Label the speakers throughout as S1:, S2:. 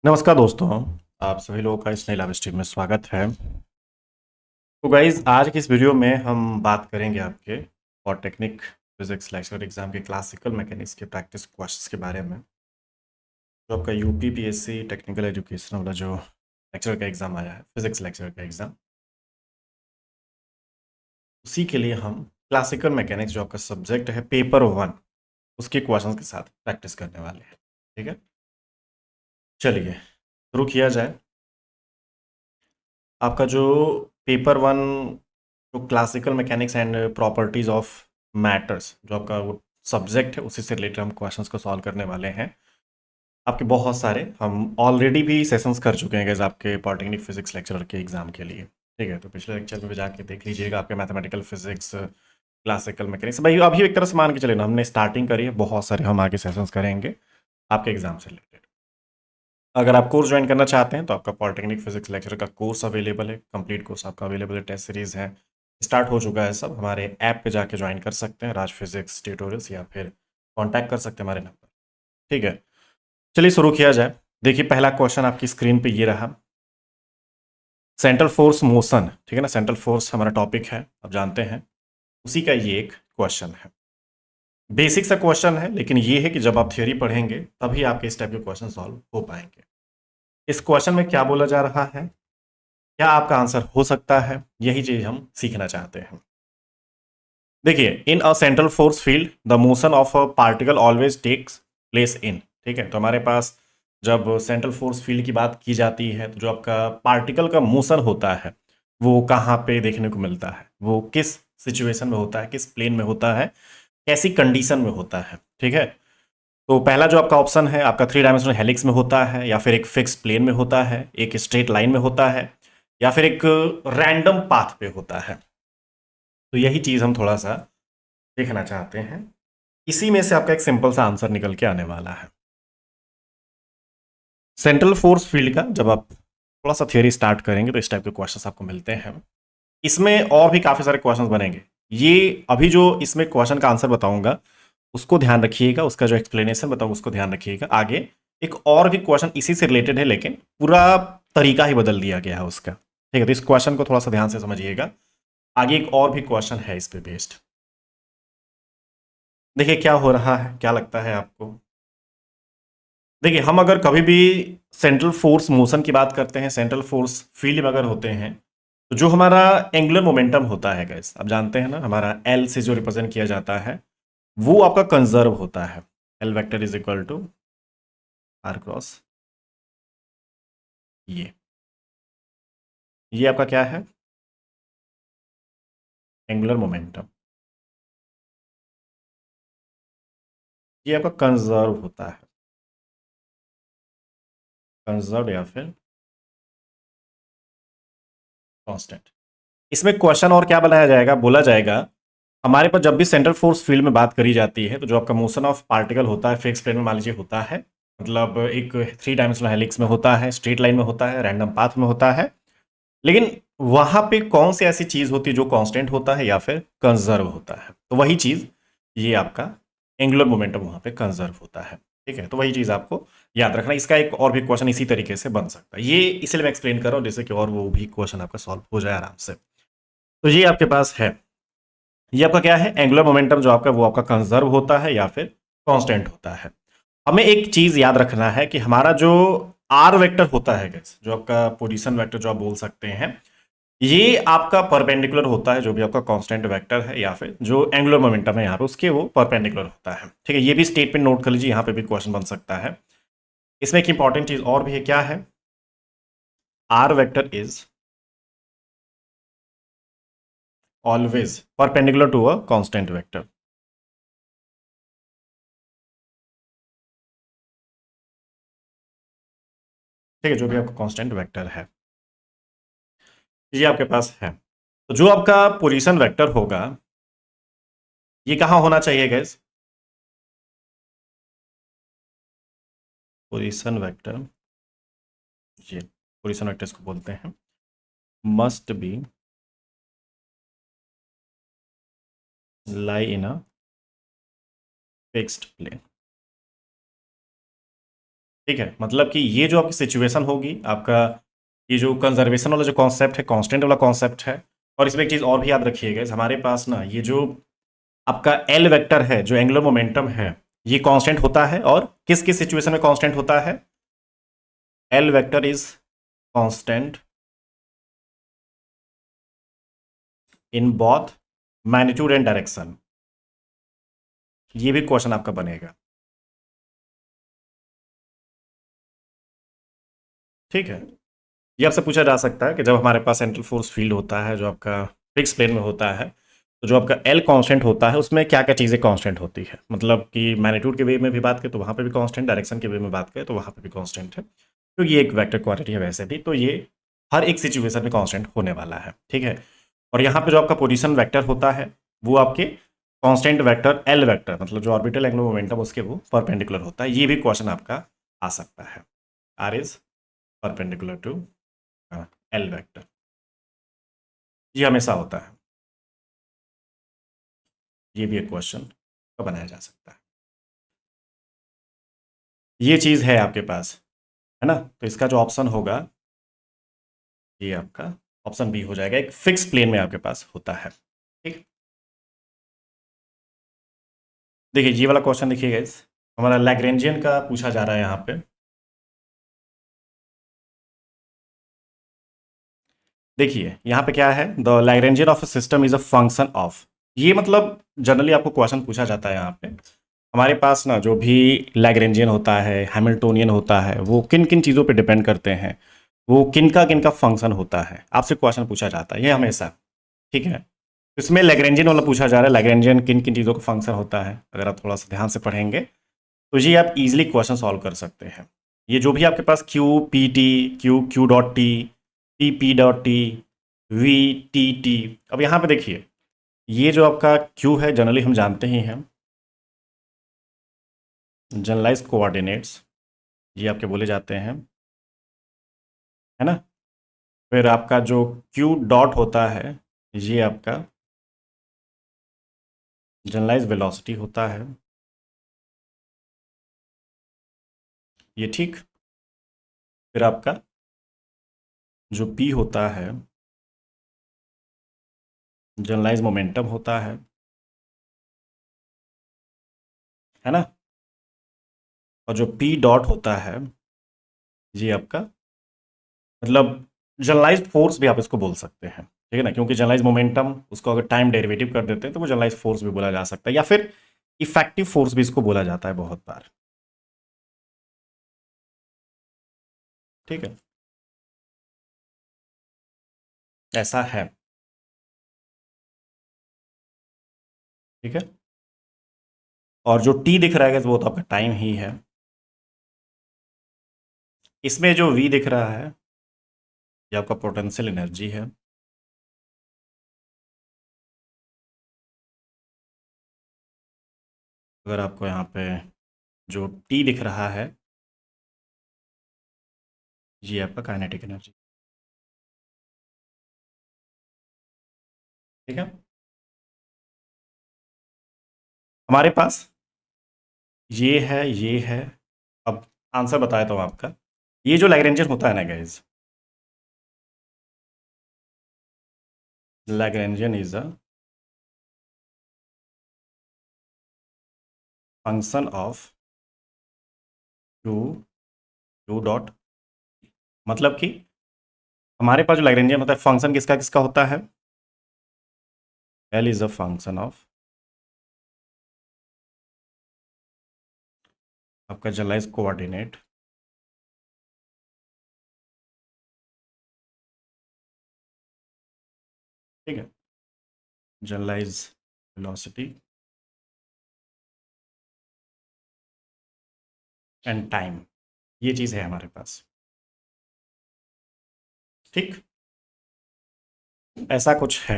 S1: नमस्कार दोस्तों। आप सभी लोगों का इस नई लाइव स्ट्रीम में स्वागत है। तो गाइज आज की इस वीडियो में हम बात करेंगे आपके पॉलिटेक्निक फिजिक्स लेक्चर एग्जाम के क्लासिकल मैकेनिक्स के प्रैक्टिस क्वेश्चंस के बारे में। जो आपका यूपीपीएससी टेक्निकल एजुकेशन वाला जो लेक्चर का एग्ज़ाम आया है, फिजिक्स लेक्चर का एग्ज़ाम, उसी के लिए हम क्लासिकल मैकेनिक्स जो आपका सब्जेक्ट है पेपर 1 उसके क्वेश्चंस के साथ प्रैक्टिस करने वाले हैं। ठीक है, चलिए शुरू किया जाए। आपका जो पेपर 1 जो classical mechanics and properties of matters जो आपका वो सब्जेक्ट है, उसी से रिलेटेड हम क्वेश्चंस को सॉल्व करने वाले हैं। आपके बहुत सारे हम ऑलरेडी भी सेशंस कर चुके हैं गाइस आपके पॉलिटेक्निक फिजिक्स लेक्चरर के एग्जाम के लिए। ठीक है, तो पिछले लेक्चर में भी जाके देख लीजिएगा आपके मैथमेटिकल फिजिक्स, क्लासिकल मैकेनिक्स। भाई अभी एक तरह से मान के चले ना, हमने स्टार्टिंग करी है, बहुत सारे हम आगे सेशंस करेंगे आपके एग्जाम से रिलेटेड। अगर आप कोर्स ज्वाइन करना चाहते हैं तो आपका पॉलिटेक्निक फिजिक्स लेक्चर का कोर्स अवेलेबल है, कंप्लीट कोर्स आपका अवेलेबल है, टेस्ट सीरीज है, स्टार्ट हो चुका है सब। हमारे ऐप पे जाके ज्वाइन कर सकते हैं, राज फिजिक्स ट्यूटोरियल्स, या फिर कांटेक्ट कर सकते हैं हमारे नंबर। ठीक है, चलिए शुरू किया जाए। देखिए पहला क्वेश्चन आपकी स्क्रीन पे ये रहा, सेंट्रल फोर्स मोशन। ठीक है ना, सेंट्रल फोर्स हमारा टॉपिक है, आप जानते हैं, उसी का ये एक क्वेश्चन है। बेसिक सा क्वेश्चन है, लेकिन ये है कि जब आप थियोरी पढ़ेंगे तभी आपके इस टाइप के क्वेश्चन सॉल्व हो पाएंगे। इस क्वेश्चन में क्या बोला जा रहा है, क्या आपका आंसर हो सकता है, यही चीज हम सीखना चाहते हैं। देखिए, in a central force field the motion of a particle always takes place in. ठीक है, तो हमारे पास जब सेंट्रल फोर्स फील्ड की बात की जाती है तो जो आपका पार्टिकल का मोशन होता है वो कहाँ पे देखने को मिलता है, वो किस सिचुएशन में होता है, किस प्लेन में होता है, कैसी कंडीशन में होता है। ठीक है, तो पहला जो आपका ऑप्शन है आपका थ्री डायमेंशनल हेलिक्स में होता है, या फिर एक फिक्स प्लेन में होता है, एक स्ट्रेट लाइन में होता है, या फिर एक रैंडम पाथ पे होता है। तो यही चीज हम थोड़ा सा देखना चाहते हैं। इसी में से आपका एक सिंपल सा आंसर निकल के आने वाला है। सेंट्रल फोर्स फील्ड का जब आप थोड़ा सा थियोरी स्टार्ट करेंगे तो इस टाइप के क्वेश्चंस आपको मिलते हैं। इसमें और भी काफी सारे क्वेश्चंस बनेंगे। ये अभी जो इसमें क्वेश्चन का आंसर बताऊंगा उसको ध्यान रखिएगा, उसका जो एक्सप्लेनेशन बताऊंगा उसको ध्यान रखिएगा। आगे एक और भी क्वेश्चन इसी से रिलेटेड है, लेकिन पूरा तरीका ही बदल दिया गया है उसका। ठीक है, तो इस क्वेश्चन को थोड़ा सा ध्यान से समझिएगा। आगे एक और भी क्वेश्चन है इस पे बेस्ड। देखिए क्या हो रहा है, क्या लगता है आपको। देखिए, हम अगर कभी भी सेंट्रल फोर्स मोशन की बात करते हैं, सेंट्रल फोर्स फील्ड में अगर होते हैं, तो जो हमारा एंगुलर मोमेंटम होता है गाइस, आप जानते हैं ना, हमारा एल से जो रिप्रेजेंट किया जाता है वो आपका कंजर्व होता है। L vector is equal to r cross ये आपका क्या है, एंगुलर मोमेंटम। ये आपका कंजर्व होता है, कंजर्व या फिर कांस्टेंट। इसमें क्वेश्चन और क्या बनाया जाएगा, बोला जाएगा हमारे पास जब भी सेंट्रल फोर्स फील्ड में बात करी जाती है तो जो आपका मोशन ऑफ पार्टिकल होता है फिक्स प्लेन में मान लीजिए होता है, मतलब एक थ्री डायमेंशनल हेलिक्स में होता है, स्ट्रेट लाइन में होता है, रैंडम पाथ में होता है, लेकिन वहां पे कौन सी ऐसी चीज होती है जो कांस्टेंट होता है या फिर कंजर्व होता है, तो वही चीज ये आपका एंगुलर मोमेंटम वहां पे कंजर्व होता है। ठीक है, तो वही चीज आपको याद रखना। इसका एक और भी क्वेश्चन इसी तरीके से बन सकता है, ये इसलिए मैं एक्सप्लेन कर रहा हूँ जैसे कि और वो भी क्वेश्चन आपका सॉल्व हो जाए आराम से। तो ये आपके पास है, ये आपका क्या है, एंगुलर मोमेंटम जो आपका वो आपका कंजर्व होता है या फिर कांस्टेंट होता है। हमें एक चीज याद रखना है कि हमारा जो आर वेक्टर होता है guys, जो आपका पोजीशन वेक्टर जो आप बोल सकते हैं, ये आपका परपेंडिकुलर होता है, जो भी आपका कांस्टेंट वेक्टर है या फिर जो एंगुलर मोमेंटम है यहाँ पे उसके वो परपेंडिकुलर होता है। ठीक है, ये भी स्टेटमेंट नोट कर लीजिए, यहाँ पे भी क्वेश्चन बन सकता है। इसमें एक इंपॉर्टेंट चीज और भी है, क्या है, r vector is always perpendicular to a constant vector. ठीक है, जो भी आपका कांस्टेंट वेक्टर है ये आपके पास है। तो जो आपका पोजीशन वेक्टर होगा ये कहां होना चाहिए गैस, पोजीशन वेक्टर, ये पोजीशन वेक्टर इसको बोलते हैं, must be lie in a fixed plane. ठीक है, मतलब कि ये जो आपकी सिचुएशन होगी, आपका ये जो कंजर्वेशन वाला जो कॉन्सेप्ट है, कांस्टेंट वाला कॉन्सेप्ट है। और इसमें एक चीज़ और भी याद रखिएगा, हमारे पास ना ये जो आपका एल वेक्टर है, जो एंगुलर मोमेंटम है, ये कांस्टेंट होता है। और किस किस सिचुएशन में कांस्टेंट होता है? L vector is constant in both magnitude and direction. ये भी क्वेश्चन आपका बनेगा। ठीक है, ये आपसे पूछा जा सकता है कि जब हमारे पास सेंट्रल फोर्स फील्ड होता है जो आपका फिक्स प्लेन में होता है, तो जो आपका एल कांस्टेंट होता है उसमें क्या क्या चीज़ें कांस्टेंट होती है। मतलब कि मैग्नीट्यूड के वे में भी बात करें तो वहाँ पे भी कांस्टेंट, डायरेक्शन के वे में बात करें तो वहाँ पे भी कांस्टेंट है। तो ये एक वेक्टर क्वांटिटी है वैसे भी, तो ये हर एक सिचुएशन में कांस्टेंट होने वाला है। ठीक है, और यहाँ पे जो आपका पोजीशन वेक्टर होता है वो आपके कांस्टेंट वेक्टर एल वेक्टर, मतलब जो ऑर्बिटल एंगुलर मोमेंटम उसके वो परपेंडिकुलर होता है। ये भी क्वेश्चन आपका आ सकता है। R is perpendicular to L vector, ये हमेशा होता है। ये भी एक क्वेश्चन का बनाया जा सकता है। ये चीज़ है आपके पास, है ना? तो इसका जो ऑप्शन होगा ये आपका ऑप्शन बी हो जाएगा, एक फिक्स प्लेन में आपके पास होता है। ठीक, देखिए ये वाला क्वेश्चन देखिएगा, इस हमारा लैग्रेंजियन का पूछा जा रहा है यहाँ पे। देखिए यहाँ पे क्या है, the Lagrangian of a system is a function of. ये मतलब जनरली आपको क्वेश्चन पूछा जाता है यहाँ पे, हमारे पास ना जो भी लैग्रेंजियन होता है, हैमिल्टोनियन होता है, वो किन किन चीज़ों पे डिपेंड करते हैं, वो किन का फंक्शन होता है, आपसे क्वेश्चन पूछा जाता है ये हमेशा। ठीक है, इसमें लैग्रेंजियन वाला पूछा जा रहा है, लैग्रेंजियन किन किन चीज़ों का फंक्शन होता है। अगर आप थोड़ा सा ध्यान से पढ़ेंगे तो ये आप इजीली क्वेश्चन सॉल्व कर सकते हैं। ये जो भी आपके पास Q P T, Q Q dot T, P P dot T, V T T. अब यहाँ पे देखिए, ये जो आपका क्यू है जनरली हम जानते ही हैं, जनरलाइज कोऑर्डिनेट्स, ये आपके बोले जाते हैं, है ना? फिर आपका जो क्यू डॉट होता है, ये आपका जनरलाइज वेलोसिटी होता है। ये ठीक, फिर आपका जो पी होता है, जनरलाइज मोमेंटम होता है ना? और जो पी डॉट होता है, ये आपका मतलब जनरलाइज फोर्स भी आप इसको बोल सकते हैं। ठीक है ना, क्योंकि जनरलाइज मोमेंटम उसको अगर टाइम डेरिवेटिव कर देते हैं तो वो जनरलाइज फोर्स भी बोला जा सकता है, या फिर इफेक्टिव फोर्स भी इसको बोला जाता है बहुत बार। ठीक है, ऐसा है। ठीक है, और जो टी दिख रहा है वो तो आपका टाइम ही है। इसमें जो वी दिख रहा है ये आपका पोटेंशियल एनर्जी है। अगर आपको यहाँ पे जो टी दिख रहा है ये आपका काइनेटिक एनर्जी। ठीक है, हमारे पास ये है, ये है। अब आंसर बताया तो आपका, ये जो लैग्रेंजियन होता है ना guys, Lagrangian is a function of two two dot. मतलब कि हमारे पास जो लैग्रेंजियन होता है, फंक्शन किसका किसका होता है? L is a function of आपका जनरलाइज कोऑर्डिनेट, ठीक है, जनरलाइज वेलोसिटी एंड टाइम, ये चीज़ है हमारे पास। ठीक, ऐसा कुछ है।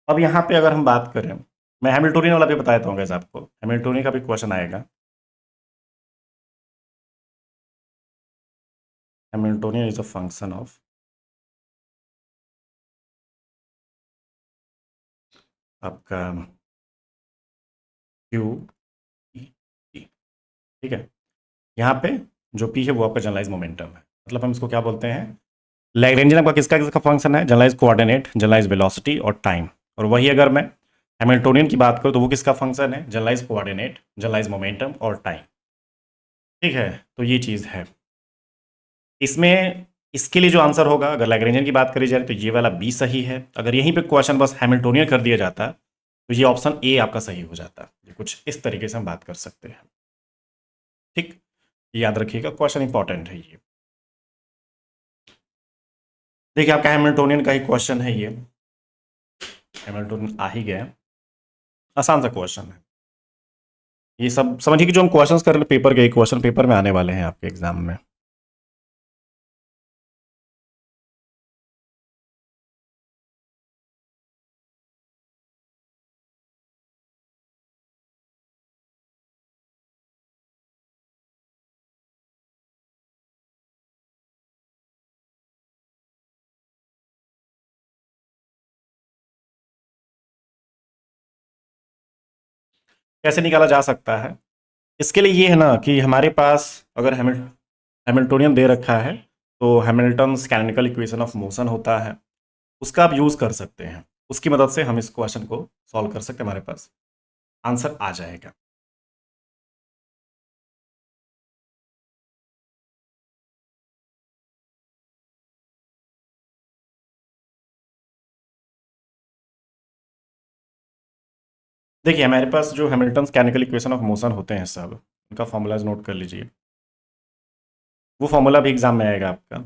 S1: अब यहाँ पे अगर हम बात करें, मैं हैमिल्टोनियन वाला भी बता देता हूँ गैस आपको, हैमिल्टोनियन का भी क्वेश्चन आएगा। Hamiltonian is a function of आपका क्यू ई टी। ठीक है, यहाँ पे जो पी है वो आपका जनरलाइज मोमेंटम है। मतलब हम इसको क्या बोलते हैं, लैग्रेंजियन आपका किसका किसका फंक्शन है, जनरलाइज कोऑर्डिनेट, जनरलाइज वेलोसिटी और टाइम। और वही अगर मैं हैमिल्टोनियन की बात करूँ तो वो किसका फंक्शन है, जनरलाइज कोऑर्डिनेट, जनरलाइज मोमेंटम और टाइम। ठीक है, तो ये चीज़ है इसमें। इसके लिए जो आंसर होगा, अगर लैग्रेंजियन की बात करी जाए तो ये वाला बी सही है। अगर यहीं पे क्वेश्चन बस हैमिल्टोनियन कर दिया जाता तो ये ऑप्शन ए आपका सही हो जाता। ये कुछ इस तरीके से हम बात कर सकते हैं। ठीक, याद रखिएगा, क्वेश्चन इंपॉर्टेंट है ये। देखिए आपका हैमिल्टोनियन का ही क्वेश्चन है ये। हैमिल्टोनियन आ ही गया, आसान सा क्वेश्चन है ये। सब समझिए कि जो हम क्वेश्चंस कर रहे हैं पेपर के, क्वेश्चन पेपर में आने वाले हैं आपके एग्जाम में। कैसे निकाला जा सकता है, इसके लिए ये है ना कि हमारे पास अगर हैमिल्टोनियन दे रखा है तो Hamilton's canonical equation of motion होता है, उसका आप यूज़ कर सकते हैं। उसकी मदद से हम इस क्वेश्चन को सॉल्व कर सकते हैं, हमारे पास आंसर आ जाएगा। देखिए हमारे पास जो Hamilton's canonical equation of motion होते हैं सब, उनका फॉर्मूलाज नोट कर लीजिए। वो फॉर्मूला भी एग्जाम में आएगा आपका।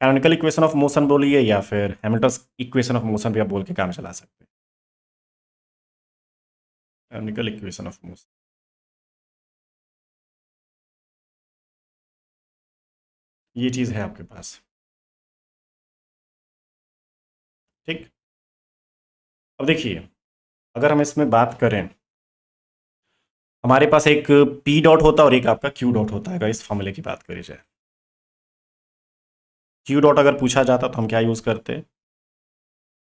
S1: कैनोनिकल इक्वेशन ऑफ मोशन बोलिए या फिर हैमिल्टन्स इक्वेशन ऑफ मोशन भी आप बोल के काम चला सकते हैं। कैनोनिकल इक्वेशन ऑफ मोशन, ये चीज़ है आपके पास। ठीक, अब देखिए अगर हम इसमें बात करें, हमारे पास एक पी डॉट होता है और एक आपका क्यू डॉट होता है। अगर इस फॉर्मूले की बात करी जाए, क्यू डॉट अगर पूछा जाता तो हम क्या यूज़ करते,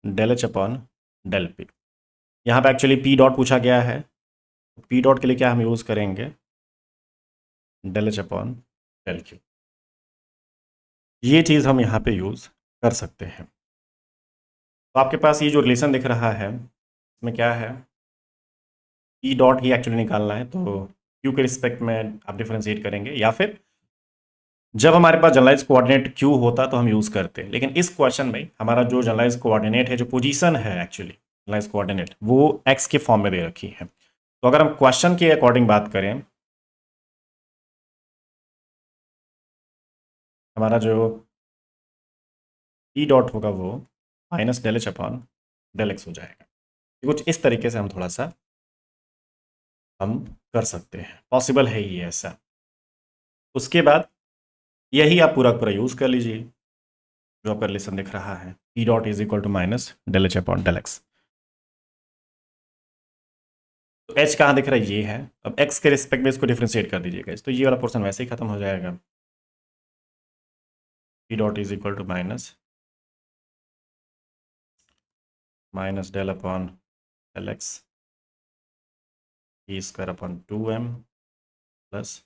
S1: del H upon del p. यहाँ पे एक्चुअली पी डॉट पूछा गया है, पी डॉट के लिए क्या हम यूज़ करेंगे, del H upon del q. ये चीज़ हम यहाँ पे यूज़ कर सकते हैं। तो आपके पास ये जो रिलेशन दिख रहा है इसमें क्या है, पी डॉट ही एक्चुअली निकालना है, तो क्यू के रिस्पेक्ट में आप डिफ्रेंशिएट करेंगे, या फिर जब हमारे पास जनरलाइज कोऑर्डिनेट क्यू होता तो हम यूज़ करते हैं। लेकिन इस क्वेश्चन में हमारा जो जनरलाइज कोऑर्डिनेट है, जो पोजीशन है एक्चुअली जनरलाइज कोऑर्डिनेट, वो एक्स के फॉर्म में दे रखी है। तो अगर हम क्वेश्चन के अकॉर्डिंग बात करें, हमारा जो ई डॉट होगा वो minus del H upon del x हो जाएगा। कुछ इस तरीके से हम थोड़ा सा हम कर सकते हैं, पॉसिबल है ये ऐसा। उसके बाद यही आप पूरा पूरा यूज़ कर लीजिए, जो आपका रिलेशन दिख रहा है, E dot is equal to minus del H upon del x. तो एच कहाँ दिख रहा है, ये है। अब एक्स के रिस्पेक्ट में इसको डिफ्रेंशिएट कर दीजिएगा, तो ये वाला पोर्शन वैसे ही खत्म हो जाएगा। E dot is equal to minus minus del upon del x E square upon 2m plus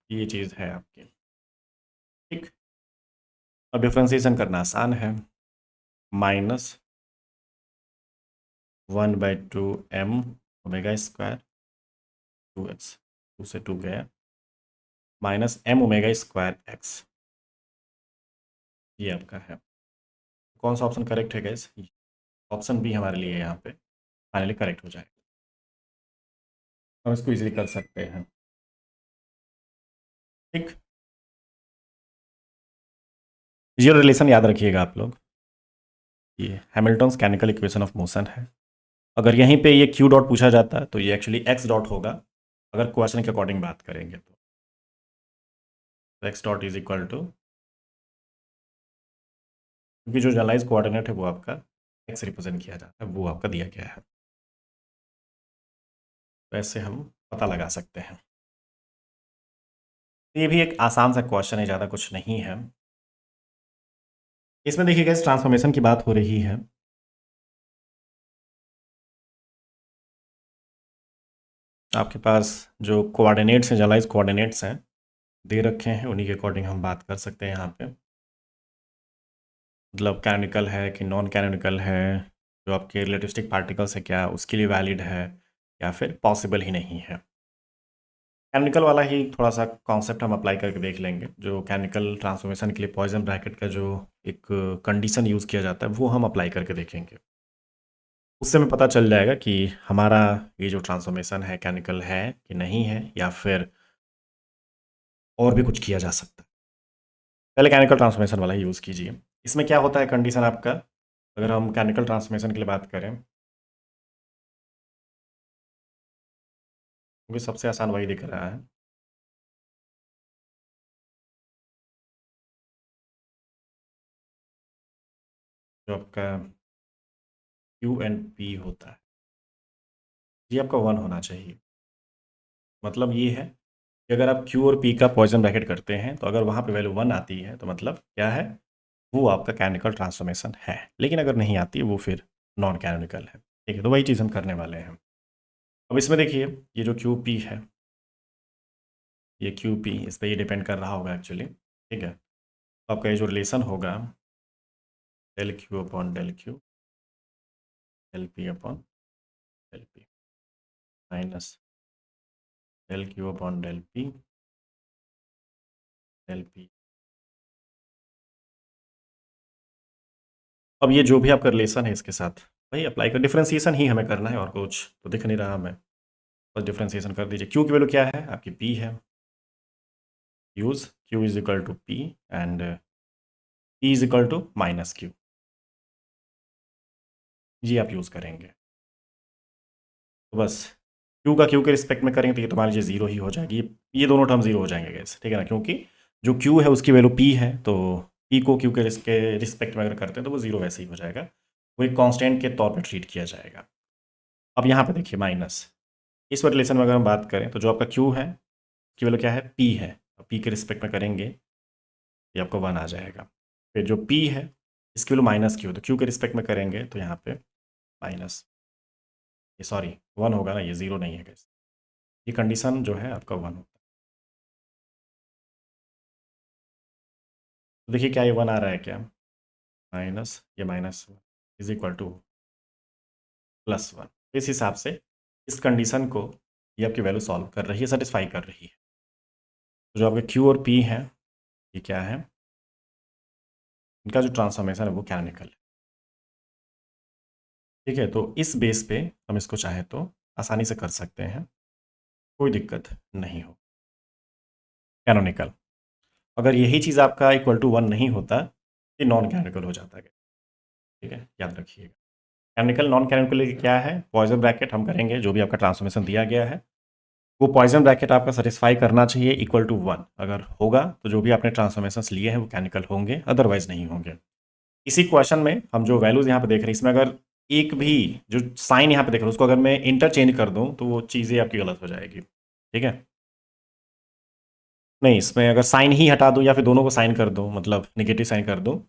S1: ये चीज़ है आपकी। ठीक, अब डिफ्रेंशिएशन करना आसान है, minus 1/2m omega square 2x, 2 से 2 गया, minus m omega square x। ये आपका है। कौन सा ऑप्शन करेक्ट है गैस, ऑप्शन बी हमारे लिए यहाँ पे फाइनली करेक्ट हो जाएगा। हम इसको इजीली कर सकते हैं। ठीक, ये रिलेशन याद रखिएगा आप लोग, ये हैमिल्टन्स कैनिकल इक्वेशन ऑफ मोशन है। अगर यहीं पे ये क्यू डॉट पूछा जाता है तो ये एक्चुअली एक्स डॉट होगा, अगर क्वेश्चन के अकॉर्डिंग बात करेंगे तो x dot is equal to, क्योंकि जो जनरलाइज कोऑर्डिनेट है वो आपका एक्स रिप्रेजेंट किया जाता है, वो आपका दिया गया है। तो ऐसे हम पता लगा सकते हैं। ये भी एक आसान सा क्वेश्चन है, ज़्यादा कुछ नहीं है। इसमें देखिएगा इस ट्रांसफॉर्मेशन की बात हो रही है। आपके पास जो कोऑर्डिनेट्स हैं, जनरलाइज कोऑर्डिनेट्स हैं दे रखे हैं, उन्हीं के अकॉर्डिंग हम बात कर सकते हैं यहाँ पे। मतलब कैनोनिकल है कि नॉन कैनोनिकल है, जो आपके रिलेटिविस्टिक पार्टिकल्स है क्या उसके लिए वैलिड है या फिर पॉसिबल ही नहीं है। कैनोनिकल वाला ही थोड़ा सा कॉन्सेप्ट हम अप्लाई करके देख लेंगे। जो कैनोनिकल ट्रांसफॉर्मेशन के लिए पॉइजन ब्रैकेट का जो एक कंडीशन यूज़ किया जाता है वो हम अप्लाई करके देखेंगे। उससे हमें पता चल जाएगा कि हमारा ये जो ट्रांसफॉर्मेशन है कैनोनिकल है कि नहीं है, या फिर और भी कुछ किया जा सकता है। पहले केमिकल ट्रांसफॉर्मेशन वाला ही यूज़ कीजिए। इसमें क्या होता है कंडीशन आपका, अगर हम केमिकल ट्रांसफॉर्मेशन के लिए बात करें, क्योंकि सबसे आसान वही दिख रहा है। जो आपका क्यू एंड पी होता है, ये आपका 1 होना चाहिए। मतलब ये है कि अगर आप क्यू और पी का पॉइजन ब्रैकेट करते हैं तो अगर वहाँ पे वैल्यू 1 आती है तो मतलब क्या है, वो आपका कैनोनिकल ट्रांसफॉर्मेशन है। लेकिन अगर नहीं आती वो फिर नॉन कैनोनिकल है। ठीक है, तो वही चीज़ हम करने वाले हैं। अब इसमें देखिए ये जो क्यू पी है, ये क्यू पी इस पर ये डिपेंड कर रहा होगा एक्चुअली। ठीक है, तो आपका ये जो रिलेशन होगा del q upon del q, del p upon del P, minus del q upon del P, del p. अब ये जो भी आपका रिलेशन है इसके साथ भाई अप्लाई कर, डिफ्रेंसिएशन ही हमें करना है और कुछ तो दिख नहीं रहा हमें। बस डिफ्रेंसिएशन कर दीजिए। क्यू की वैल्यू क्या है आपकी, पी है। Use q is equal to p and p is equal to minus q, ये आप यूज़ करेंगे। तो बस क्यू का क्यू के रिस्पेक्ट में करेंगे तो ये तुम्हारी ज़ीरो ही हो जाएगी। ये दोनों टर्म ज़ीरो हो जाएंगे गैस, ठीक है ना, क्योंकि जो क्यू है उसकी वैल्यू पी है, तो पी को क्यू के रिस्पेक्ट में अगर करते हैं तो वो ज़ीरो वैसे ही हो जाएगा, वो एक कांस्टेंट के तौर पर ट्रीट किया जाएगा। अब यहाँ पे देखिए माइनस, इस रिलेशन में अगर हम बात करें तो जो आपका क्यू है उसकी वैल्यू क्या है, पी है। पी के रिस्पेक्ट में करेंगे ये आपको 1 आ जाएगा। फिर जो पी है इसकी वैल्यू माइनस क्यू, तो क्यू के रिस्पेक्ट में करेंगे तो यहाँ पे माइनस, ये सॉरी 1 होगा ना, ये 0 नहीं है गैस। ये कंडीशन जो है आपका 1 होता है। तो देखिए क्या ये 1 आ रहा है क्या, माइनस ये minus is equal two plus 1। इस हिसाब से इस कंडीशन को ये आपकी वैल्यू सॉल्व कर रही है, सेटिस्फाई कर रही है। तो जो आपके क्यू और पी है ये क्या है, इनका जो ट्रांसफॉर्मेशन है वो कैनोनिकल है। ठीक है, तो इस बेस पे हम इसको चाहे तो आसानी से कर सकते हैं, कोई दिक्कत नहीं हो। कैनोनिकल, अगर यही चीज़ आपका इक्वल टू 1 नहीं होता ये नॉन कैनोनिकल हो जाता है। ठीक है, याद रखिएगा। कैनोनिकल नॉन कैनोनिकल क्या है, पॉइजन ब्रैकेट हम करेंगे जो भी आपका ट्रांसफॉर्मेशन दिया गया है वो पॉइजन ब्रैकेट आपका सेटिस्फाई करना चाहिए इक्वल टू 1। अगर होगा तो जो भी आपने ट्रांसफॉर्मेशन लिए हैं वो कैनोनिकल होंगे, अदरवाइज नहीं होंगे। इसी क्वेश्चन में हम जो वैल्यूज यहाँ पे देख रहे हैं इसमें अगर एक भी जो साइन यहाँ पे देख रहे हैं उसको अगर मैं इंटरचेंज कर दूँ तो वो चीज़ें आपकी गलत हो जाएगी। ठीक है, नहीं इसमें अगर साइन ही हटा दूँ या फिर दोनों को साइन कर दूँ, मतलब नेगेटिव साइन कर दूँ,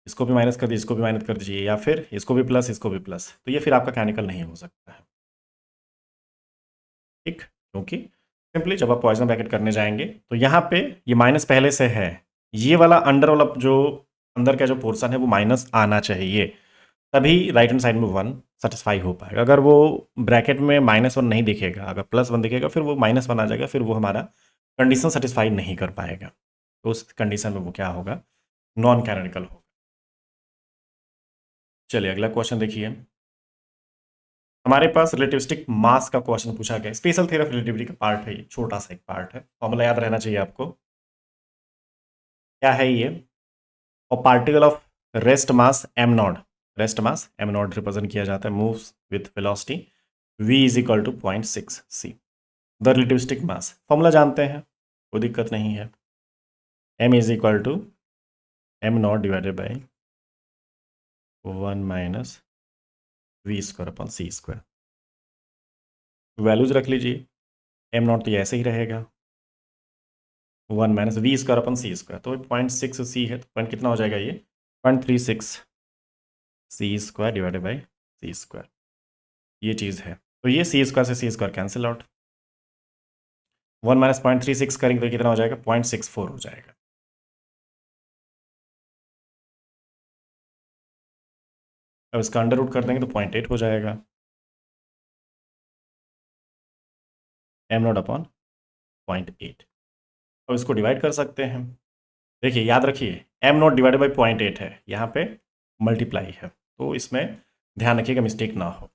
S1: इसको भी माइनस कर दीजिए, इसको भी माइनस कर दीजिए, या फिर इसको भी प्लस इसको भी प्लस, तो ये फिर आपका कैनिकल नहीं हो सकता है। ठीक, क्योंकि सिंपली जब आप पॉइजन ब्रैकेट करने जाएंगे तो यहाँ पे ये माइनस पहले से है, ये वाला अंडर वाला जो अंदर का जो पोर्शन है वो माइनस आना चाहिए, तभी राइट हैंड साइड में 1 सेटिस्फाई हो पाएगा। अगर वो ब्रैकेट में -1 नहीं दिखेगा, अगर +1 दिखेगा फिर वो -1 आ जाएगा, फिर वो हमारा कंडीशन सेटिस्फाई नहीं कर पाएगा। तो उस कंडीशन में वो क्या होगा, नॉन कैनोनिकल होगा। चलिए अगला क्वेश्चन देखिए। हमारे पास रिलेटिविस्टिक मास का क्वेश्चन पूछा गया, स्पेशल थ्योरी ऑफ रिलेटिविटी का पार्ट है, ये छोटा सा एक पार्ट है, फॉर्मूला याद रहना चाहिए आपको। क्या है ये, और particle of rest mass M nought, rest mass M nought represent किया जाता है, moves with velocity v is equal to 0.6 c। The relativistic mass formula जानते हैं, कोई दिक्कत नहीं है, m is equal to M nought divided by 1 minus V square upon C square. Values रख लीजिए, एम नॉट तो ये ऐसे ही रहेगा, 1 minus V square upon C square, तो 0.6 सी है, तो पॉइंट कितना हो जाएगा ये 0.36 C square divided by C square, ये चीज़ है। तो ये सी स्क्वायर से C square cancel out, 1 minus 0.36 करेंगे तो कितना हो जाएगा, 0.64 हो जाएगा। अब इसका अंडर रूट कर देंगे तो 0.8 हो जाएगा, m0 अपॉन 0.8। अब इसको डिवाइड कर सकते हैं। देखिए याद रखिए m0 डिवाइडेड बाई 0.8 है, यहाँ पे मल्टीप्लाई है, तो इसमें ध्यान रखिएगा मिस्टेक ना हो।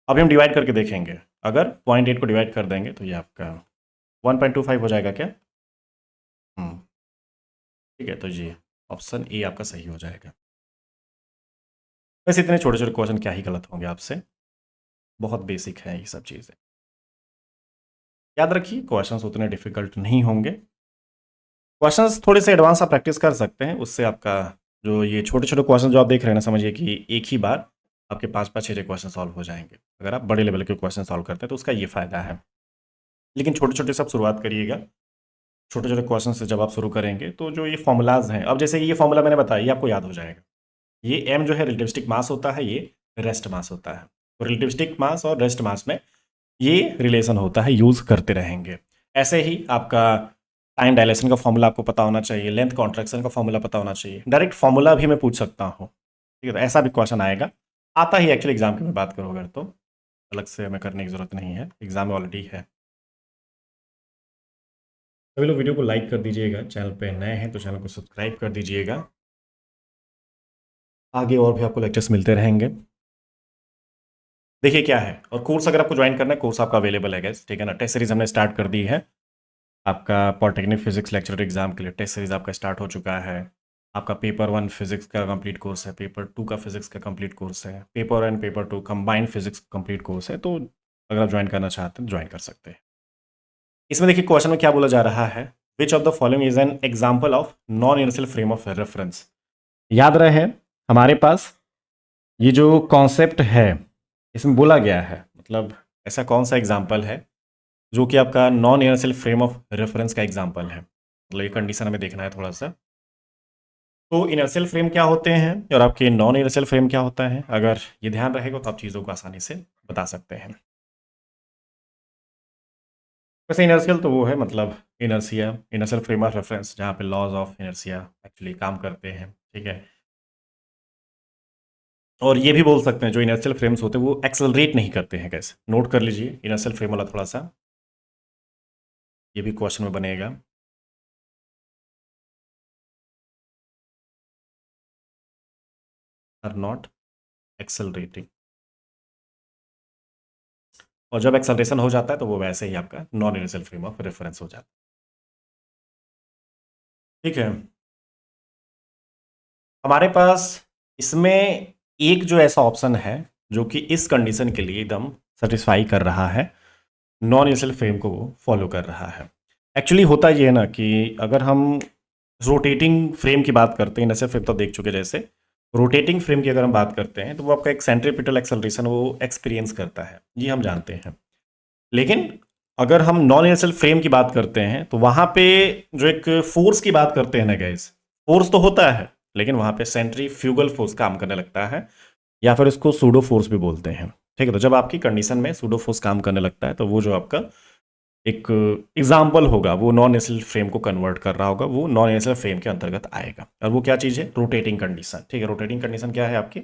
S1: अभी हम डिवाइड करके देखेंगे, अगर 0.8 को डिवाइड कर देंगे तो ये आपका 1.25 हो जाएगा क्या? ठीक है, तो ये ऑप्शन ए आपका सही हो जाएगा। वैसे इतने छोटे छोटे क्वेश्चन क्या ही गलत होंगे आपसे, बहुत बेसिक है ये सब चीज़ें। याद रखिए क्वेश्चंस उतने डिफिकल्ट नहीं होंगे, क्वेश्चंस थोड़े से एडवांस आप प्रैक्टिस कर सकते हैं, उससे आपका जो ये छोटे छोटे क्वेश्चन जो आप देख रहे हैं ना, समझिए कि एक ही बार आपके 5-5 6 क्वेश्चन सॉल्व हो जाएंगे। अगर आप बड़े लेवल के क्वेश्चन सॉल्व करते हैं तो उसका ये फ़ायदा है। लेकिन छोटे छोटे से आप शुरुआत करिएगा, छोटे छोटे क्वेश्चन से जब आप शुरू करेंगे तो जो ये फॉर्मूलाज हैं, अब जैसे ये फॉर्मूला मैंने बताया ये आपको याद हो जाएगा। ये m जो है रिलेटिविस्टिक मास होता है, ये रेस्ट मास होता है। तो रिलेटिविस्टिक मास और रेस्ट मास में ये रिलेशन होता है, यूज़ करते रहेंगे। ऐसे ही आपका टाइम डायलेशन का फॉर्मूला आपको पता होना चाहिए, लेंथ कॉन्ट्रैक्शन का फॉर्मूला पता होना चाहिए, डायरेक्ट फॉर्मूला भी मैं पूछ सकता हूँ। ठीक है, तो ऐसा भी क्वेश्चन आएगा, आता ही एक्चुअली एग्जाम की मैं बात करूँ अगर, तो अलग से हमें करने की ज़रूरत नहीं है, एग्जाम में ऑलरेडी है। सभी लोग वीडियो को लाइक कर दीजिएगा, चैनल पे नए हैं तो चैनल को सब्सक्राइब कर दीजिएगा, आगे और भी आपको लेक्चर्स मिलते रहेंगे। देखिए क्या है, और कोर्स अगर आपको ज्वाइन करना है, कोर्स आपका अवेलेबल है गैस, ठीक है ना। टेस्ट सीरीज हमने स्टार्ट कर दी है, आपका पॉलिटेक्निक फिजिक्स लेक्चरर एग्जाम के लिए टेस्ट सीरीज आपका स्टार्ट हो चुका है। आपका पेपर 1 फिजिक्स का कंप्लीट कोर्स है, पेपर 2 का फिजिक्स का कंप्लीट कोर्स है, paper 1 paper 2 combined physics complete course है। तो अगर आप ज्वाइन करना चाहते हैं ज्वाइन कर सकते हैं। इसमें देखिए क्वेश्चन में क्या बोला जा रहा है, which of the following is an example of non inertial frame of reference. याद रहे हमारे पास ये जो कॉन्सेप्ट है इसमें बोला गया है, मतलब ऐसा कौन सा एग्जाम्पल है जो कि आपका non inertial frame of reference का एग्जाम्पल है। मतलब ये कंडीशन हमें देखना है थोड़ा सा। तो इनर्शियल फ्रेम क्या होते हैं और आपके नॉन इनर्शियल फ्रेम क्या होता है, अगर ये ध्यान रहेगा तो आप चीज़ों को आसानी से बता सकते हैं। वैसे इनर्शियल तो वो है, मतलब inertia, inertial frame of reference, जहाँ पे लॉज ऑफ इनर्सिया एक्चुअली काम करते हैं, ठीक है। और ये भी बोल सकते हैं जो इनर्शियल फ्रेम्स होते हैं वो एक्सेलरेट नहीं करते हैं, कैसे नोट कर लीजिए इनर्शियल फ्रेम वाला थोड़ा सा, ये भी क्वेश्चन में बनेगा। आर नॉट एक्सेलरेटिंग, और जब एक्सेलरेशन हो जाता है तो वो वैसे ही आपका non inertial frame of reference हो जाता है, ठीक है। हमारे पास इसमें एक जो ऐसा ऑप्शन है जो कि इस कंडीशन के लिए एकदम सेटिस्फाई कर रहा है, नॉन इनर्शियल फ्रेम को वो फॉलो कर रहा है। एक्चुअली होता ये है ना कि अगर हम रोटेटिंग फ्रेम की बात करते हैं, इनर्शियल फ्रेम तो देख चुके, जैसे रोटेटिंग फ्रेम की अगर हम बात करते हैं तो वो आपका एक सेंट्रीपिटल एक्सेलरेशन वो एक्सपीरियंस करता है, ये हम जानते हैं। लेकिन अगर हम नॉन इनर्शियल फ्रेम की बात करते हैं तो वहां पे जो एक फोर्स की बात करते हैं ना गैस, फोर्स तो होता है लेकिन वहां पे सेंट्रीफ्यूगल फोर्स काम करने लगता है, या फिर इसको सूडो फोर्स भी बोलते हैं, ठीक है। तो जब आपकी कंडीशन में सूडो फोर्स काम करने लगता है तो वो जो आपका एक एग्जाम्पल होगा वो नॉन इनर्शियल फ्रेम को कन्वर्ट कर रहा होगा, वो नॉन इनर्शियल फ्रेम के अंतर्गत आएगा। और वो क्या चीज़ है, रोटेटिंग कंडीशन, ठीक है। रोटेटिंग कंडीशन क्या है आपकी,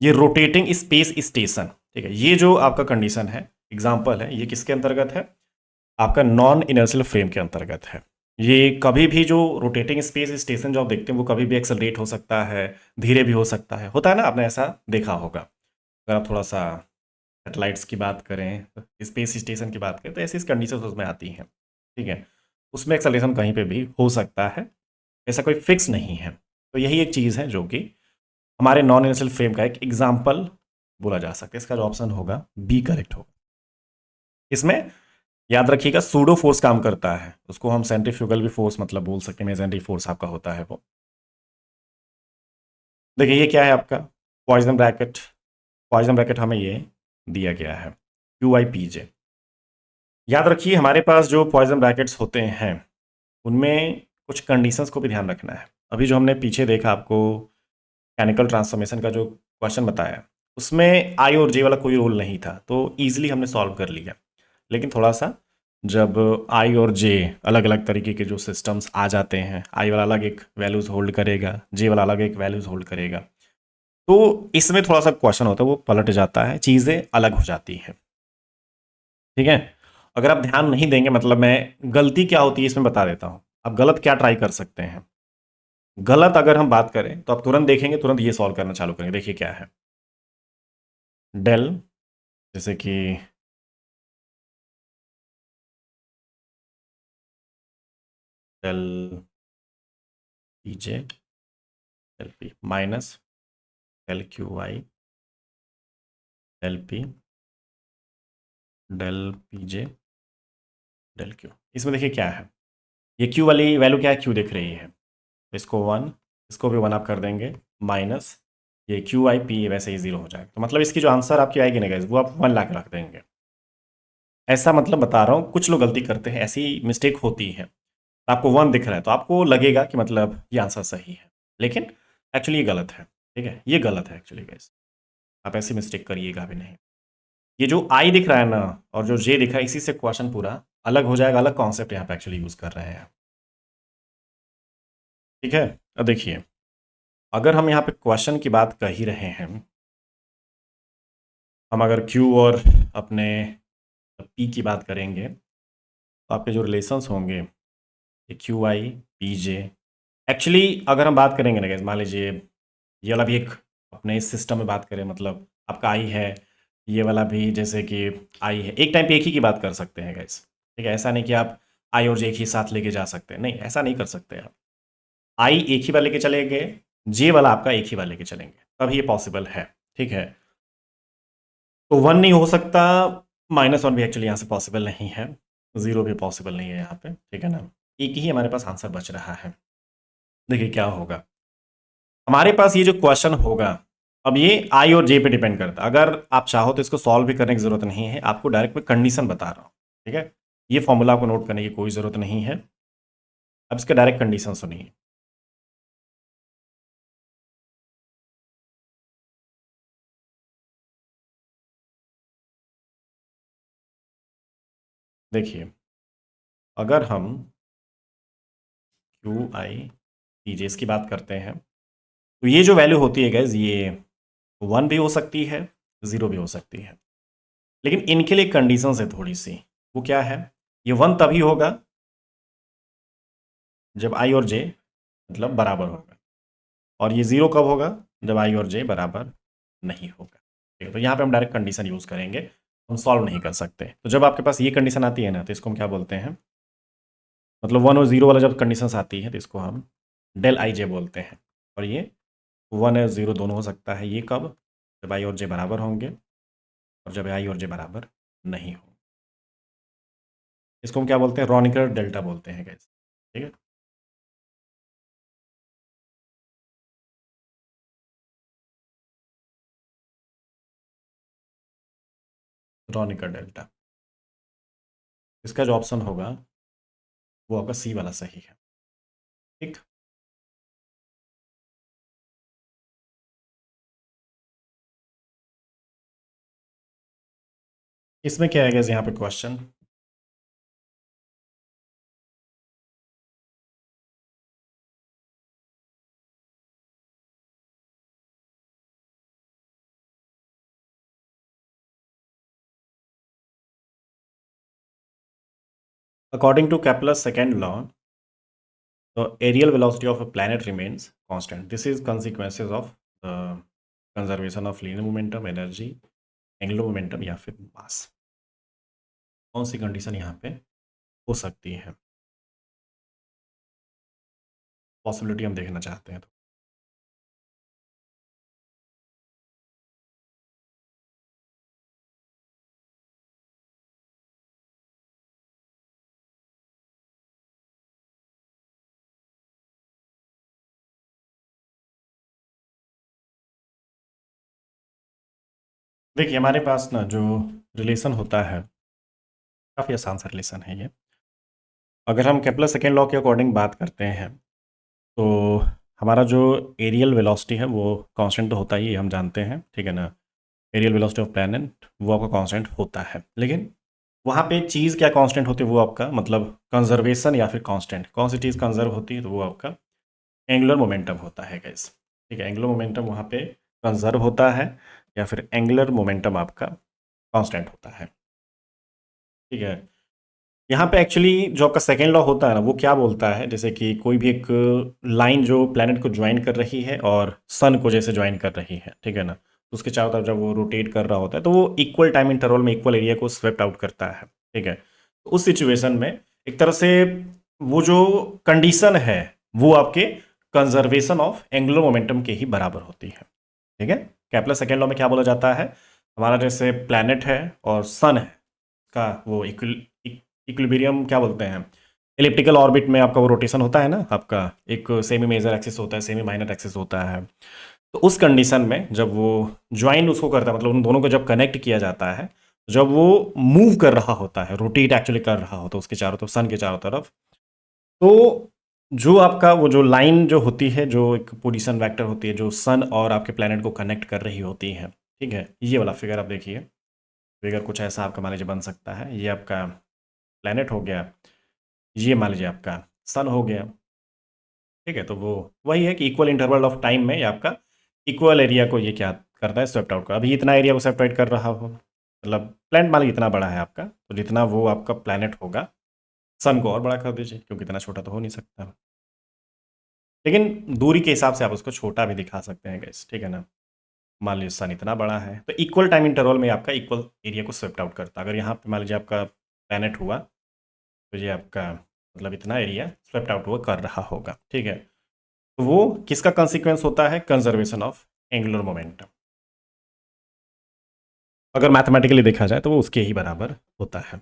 S1: ये रोटेटिंग स्पेस स्टेशन, ठीक है। ये जो आपका कंडीशन है, एग्जाम्पल है, ये किसके अंतर्गत है, आपका नॉन इनर्शियल फ्रेम के अंतर्गत है। ये कभी भी जो रोटेटिंग स्पेस स्टेशन जो आप देखते हैं वो कभी भी एक्सेलरेट हो सकता है, धीरे भी हो सकता है, होता है ना, आपने ऐसा देखा होगा। अगर आप थोड़ा सा सैटेलाइट्स की बात करें, स्पेस स्टेशन की बात करें, तो ऐसी कंडीशन उसमें आती हैं, ठीक है। उसमें एक्सेलरेशन कहीं पे भी हो सकता है, ऐसा कोई फिक्स नहीं है। तो यही एक चीज़ है जो कि हमारे नॉन इनर्शियल फ्रेम का एक एग्जाम्पल बोला जा सकता है। इसका जो ऑप्शन होगा बी करेक्ट होगा। इसमें याद रखिएगा सूडो फोर्स काम करता है, उसको हम सेंट्रीफ्यूगल भी फोर्स मतलब बोल सकते हैं, मेजेंट्री फोर्स आपका होता है वो। देखिए ये क्या है आपका पॉइजन ब्रैकेट, पॉइजन ब्रैकेट हमें ये दिया गया है क्यू आई पी जे। याद रखिए हमारे पास जो पॉइजन ब्रैकेट्स होते हैं उनमें कुछ कंडीशंस को भी ध्यान रखना है। अभी जो हमने पीछे देखा आपको मैकेनिकल ट्रांसफॉर्मेशन का जो क्वेश्चन बताया उसमें आई और जे वाला कोई रोल नहीं था, तो ईजिली हमने सॉल्व कर लिया। लेकिन थोड़ा सा जब आई और जे अलग अलग तरीके के जो सिस्टम्स आ जाते हैं, आई वाला अलग एक वैल्यूज होल्ड करेगा, जे वाला अलग एक वैल्यूज होल्ड करेगा, तो इसमें थोड़ा सा क्वेश्चन होता है वो पलट जाता है, चीज़ें अलग हो जाती हैं। ठीक है, अगर आप ध्यान नहीं देंगे, मतलब मैं गलती क्या होती है इसमें बता देता हूं। आप गलत क्या ट्राई कर सकते हैं? गलत अगर हम बात करें तो आप तुरंत देखेंगे, तुरंत ये सॉल्व करना चालू करेंगे। देखिए क्या है, डेल, जैसे कि del PJ del P minus del Q Y del P del PJ del Q. इसमें देखिए क्या है, ये क्यू वाली वैल्यू क्या है, क्यू दिख रही है, तो इसको वन, इसको भी वन आप कर देंगे, माइनस ये क्यू आई पी वैसे ही जीरो हो जाएगा। तो मतलब इसकी जो आंसर आपकी आएगी ना गाइस, वो आप वन ला के रख देंगे। ऐसा मतलब बता रहा हूँ, कुछ लोग गलती करते हैं, ऐसी मिस्टेक होती है। आपको वन दिख रहा है तो आपको लगेगा कि मतलब ये आंसर सही है, लेकिन एक्चुअली ये गलत है। ठीक है, ये गलत है एक्चुअली गाइस, आप ऐसी मिस्टेक करिएगा भी नहीं। ये जो आई दिख रहा है ना और जो जे दिख रहा है, इसी से क्वेश्चन पूरा अलग हो जाएगा, अलग कॉन्सेप्ट यहाँ पे एक्चुअली यूज कर रहे हैं। ठीक है, अब देखिए, अगर हम यहाँ पे क्वेश्चन की बात कर ही रहे हैं, हम अगर क्यू और अपने पी की बात करेंगे, तो आपके जो रिलेशंस होंगे, ये Q I P J, actually अगर हम बात करेंगे ना गाइस, मान लीजिए ये वाला भी एक, अपने इस सिस्टम में बात करें, मतलब आपका आई है, ये वाला भी जैसे कि आई है, एक टाइम पे एक ही की बात कर सकते हैं गाइस। ठीक है, ऐसा नहीं कि आप आई और जे एक ही साथ लेके जा सकते हैं, नहीं ऐसा नहीं कर सकते आप। आई एक ही बार लेके चलेंगे, जे वाला आपका एक ही बार लेके चलेंगे, तब ये पॉसिबल है। ठीक है, तो वन नहीं हो सकता, माइनस वन भी एक्चुअली यहाँ से पॉसिबल नहीं है, जीरो भी पॉसिबल नहीं है यहाँ पे। ठीक है ना, एक ही हमारे पास आंसर बच रहा है। देखिए क्या होगा, हमारे पास ये जो क्वेश्चन होगा, अब ये आई और जे पे डिपेंड करता है। अगर आप चाहो तो इसको सॉल्व भी करने की जरूरत नहीं है, आपको डायरेक्ट मैं कंडीशन बता रहा हूँ। ठीक है, ये फॉर्मूला आपको नोट करने की कोई जरूरत नहीं है, अब इसके डायरेक्ट कंडीशन सुनिए। देखिए, अगर हम क्यू आई पी जे की बात करते हैं, तो ये जो वैल्यू होती है गैस, ये वन भी हो सकती है, जीरो भी हो सकती है, लेकिन इनके लिए कंडीशन है थोड़ी सी। वो क्या है, ये वन तभी होगा जब आई और जे मतलब बराबर होगा, और ये जीरो कब होगा, जब आई और जे बराबर नहीं होगा। ठीक है, तो यहाँ पे हम डायरेक्ट कंडीशन यूज करेंगे, हम सॉल्व नहीं कर सकते। तो जब आपके पास ये कंडीशन आती है ना, तो इसको हम क्या बोलते हैं, मतलब वन और जीरो वाला जब कंडीशन आती है तो इसको हम डेल आई जे बोलते हैं। और ये वन और जीरो दोनों हो सकता है, ये कब, जब आई और जे बराबर होंगे, और जब आई और जे बराबर नहीं हो। इसको हम क्या बोलते हैं, रॉनिकर डेल्टा बोलते हैं गैस। ठीक है, रॉनिकर डेल्टा, इसका जो ऑप्शन होगा वो आपका सी वाला सही है। ठीक, इसमें क्या है गैस, यहाँ पे question, according to Kepler's second law, the areal velocity of a planet remains constant. This is consequences of the conservation of linear momentum, energy, angular momentum या फिर मास। कौन सी कंडीशन यहाँ पे हो सकती है, पॉसिबिलिटी हम देखना चाहते हैं। तो देखिए, हमारे पास ना जो रिलेशन होता है, काफ़ी आसान सा रिलेशन है ये। अगर हम केपलर सेकेंड लॉ के अकॉर्डिंग बात करते हैं, तो हमारा जो एरियल वेलोसिटी है वो कांस्टेंट तो होता ही है, हम जानते हैं, ठीक है ना। एरियल वेलोसिटी ऑफ प्लैनेट वो आपका कांस्टेंट होता है, लेकिन वहाँ पे चीज़ क्या कांस्टेंट होती है, वो आपका मतलब कंजर्वेशन या फिर कांस्टेंट, कौन सी चीज़ कंजर्व होती है, तो वो आपका एंगुलर मोमेंटम होता है गाइस। ठीक है, एंगुलर मोमेंटम वहाँ पे कंजर्व होता है या फिर एंगुलर मोमेंटम आपका कांस्टेंट होता है। ठीक है, यहाँ पे एक्चुअली जो आपका सेकेंड लॉ होता है ना, वो क्या बोलता है, जैसे कि कोई भी एक लाइन जो प्लैनेट को ज्वाइन कर रही है और सन को जैसे ज्वाइन कर रही है, ठीक है ना, तो उसके चारों तरफ जब वो रोटेट कर रहा होता है तो वो इक्वल टाइम इंटरवल में इक्वल एरिया को स्वेप्ट आउट करता है। ठीक है, तो उस सिचुएशन में एक तरह से वो जो कंडीशन है वो आपके कंजर्वेशन ऑफ एंगुलर मोमेंटम के ही बराबर होती है। ठीक है, केपलर सेकेंड लॉ में क्या बोला जाता है, हमारा जैसे प्लैनेट है और सन है का वो इक्विलिब्रियम क्या बोलते हैं, एलिप्टिकल ऑर्बिट में आपका वो रोटेशन होता है ना, आपका एक सेमी मेजर एक्सिस होता है, सेमी माइनर एक्सिस होता है। तो उस कंडीशन में जब वो ज्वाइन उसको करता है, मतलब उन दोनों को जब कनेक्ट किया जाता है, जब वो मूव कर रहा होता है, रोटेट एक्चुअली कर रहा होता है उसके चारों तरफ, सन के चारों तरफ, तो जो आपका वो जो लाइन जो होती है, जो एक पोजीशन वेक्टर होती है, जो सन और आपके प्लेनेट को कनेक्ट कर रही होती है, ठीक है, ये वाला फिगर आप देखिए, फिगर कुछ ऐसा आपका मान लीजिए बन सकता है, ये आपका प्लेनेट हो गया, ये मान लीजिए आपका सन हो गया। ठीक है, तो वो वही है कि इक्वल इंटरवल ऑफ टाइम में ये आपका इक्वल एरिया को ये क्या करता है, स्वेप्ट आउट का। अभी इतना एरिया को सेपरेट कर रहा हो, मतलब प्लैनेट मान लीजिए इतना बड़ा है आपका, तो जितना वो आपका प्लैनेट होगा, सन को और बड़ा कर दीजिए, क्योंकि इतना छोटा तो हो नहीं सकता, लेकिन दूरी के हिसाब से आप उसको छोटा भी दिखा सकते हैं गैस। ठीक है ना, मान लीजिए सन इतना बड़ा है, तो इक्वल टाइम इंटरवल में आपका इक्वल एरिया को स्वेप्ट आउट करता है। अगर यहाँ पे मान लीजिए आपका प्लैनेट हुआ, तो ये आपका मतलब इतना एरिया स्वेप्ट आउट हुआ कर रहा होगा। ठीक है, तो वो किसका कंसिक्वेंस होता है, कंजर्वेशन ऑफ एंगुलर मोमेंटम। अगर मैथमेटिकली देखा जाए तो वो उसके ही बराबर होता है,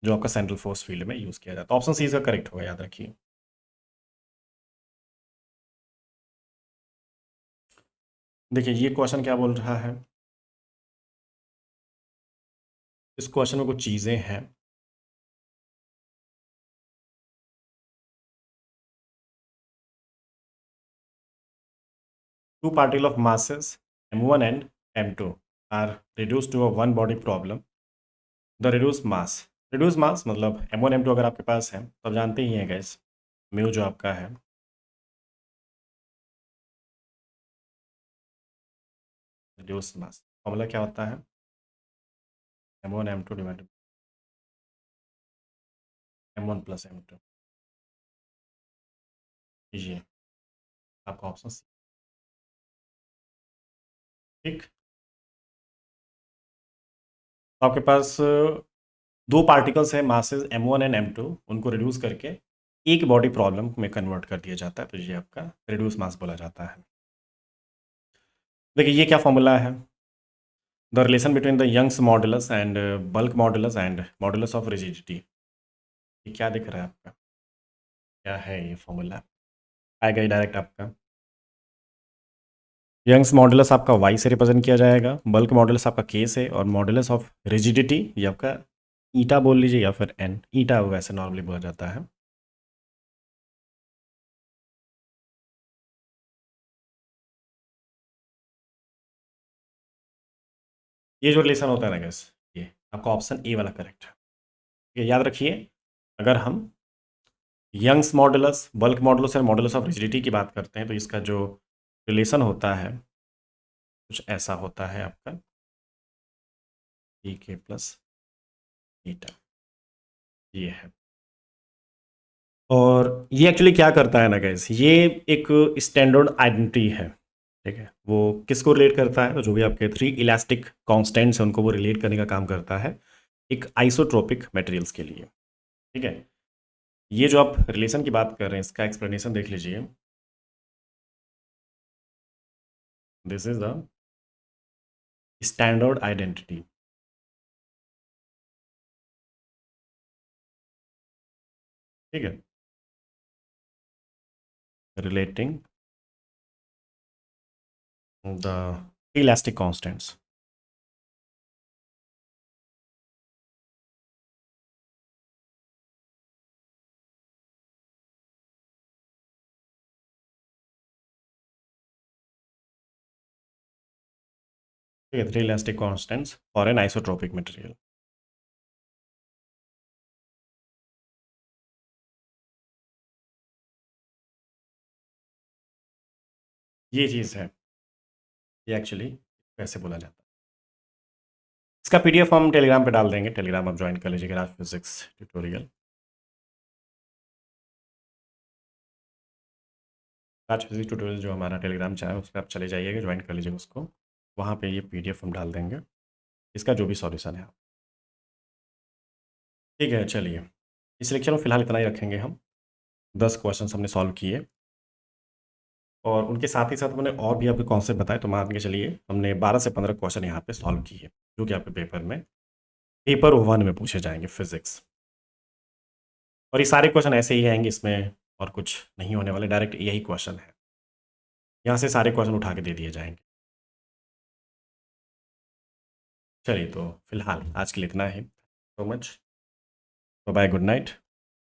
S1: जो आपका सेंट्रल फोर्स फील्ड में यूज किया जाता है। ऑप्शन सी इसका करेक्ट होगा, याद रखिए। देखिए ये क्वेश्चन क्या बोल रहा है, इस क्वेश्चन में कुछ चीजें हैं। Two particle of masses m1 and m2 are reduced to a one body problem. The reduced mass मतलब m1 m2 अगर आपके पास है तो आप जानते ही हैं गैस, म्यू जो आपका है, रिड्यूस मास फॉर्मूला क्या होता है, m1 m2 divided m1 plus m2। ये आपका ऑप्शन सी। ठीक, तो आपके पास दो पार्टिकल्स हैं, मासेस m1 एंड m2, उनको रिड्यूस करके एक बॉडी प्रॉब्लम में कन्वर्ट कर दिया जाता है, तो ये आपका रिड्यूस मास बोला जाता है। देखिए ये क्या फॉर्मूला है, the relation between the Young's modulus and bulk modulus and modulus of rigidity. ये क्या दिख रहा है आपका, क्या है ये फॉर्मूला, आएगा ही डायरेक्ट आपका। यंग्स मॉडुलस आपका वाई से रिप्रेजेंट किया जाएगा, बल्क मॉडुलस आपका के से, और मॉडुलस ऑफ रिजिडिटी ये आपका ईटा बोल लीजिए या फिर एन, ईटा वैसे नॉर्मली बोला जाता है। ये जो रिलेशन होता है ना गैस, ये आपका ऑप्शन ए वाला करेक्ट है। ये याद रखिए, अगर हम यंग्स मॉडुलस, बल्क मॉडुलस और मॉडुलस ऑफ रिजिडिटी की बात करते हैं, तो इसका जो रिलेशन होता है कुछ ऐसा होता है आपका, ई के प्लस ईटा, ये है। और ये एक्चुअली क्या करता है ना गैस, ये एक स्टैंडर्ड आइडेंटिटी है। ठीक है, वो किसको रिलेट करता है, तो जो भी आपके थ्री इलास्टिक कांस्टेंट्स हैं उनको वो रिलेट करने का काम करता है एक आइसोट्रोपिक मटेरियल्स के लिए। ठीक है, ये जो आप रिलेशन की बात कर रहे हैं इसका एक्सप्लेनेशन देख लीजिए, this is the standard identity. ठीक है, रिलेटिंग द इलास्टिक कांस्टेंट्स। ठीक है, 3 elastic constants for an isotropic material. ये चीज़ है, ये एक्चुअली कैसे बोला जाता है। इसका पीडीएफ हम टेलीग्राम पे डाल देंगे, टेलीग्राम आप ज्वाइन कर लीजिएगा, आज फिजिक्स ट्यूटोरियल। आज फिजिक्स ट्यूटोरियल जो हमारा टेलीग्राम चैनल उस पर आप चले जाइएगा, ज्वाइन कर लीजिएगा उसको। वहाँ पे ये पीडीएफ हम डाल देंगे, इसका जो भी सॉल्यूशन है। ठीक है, चलिए इस लेक्चर में फ़िलहाल इतना ही रखेंगे हम। 10 क्वेश्चन हमने सॉल्व किए और उनके साथ ही साथ मैंने और भी आपके कॉन्सेप्ट बताए, तो मान के चलिए हमने 12 से 15 क्वेश्चन यहाँ पे सॉल्व किए, जो कि आपके पेपर 1 में पूछे जाएंगे फिजिक्स। और ये सारे क्वेश्चन ऐसे ही आएंगे, इसमें और कुछ नहीं होने वाले, डायरेक्ट यही क्वेश्चन है, यहाँ से सारे क्वेश्चन उठा के दे दिए जाएंगे। चलिए तो फिलहाल आज के लिए इतना ही। So much, bye, good night.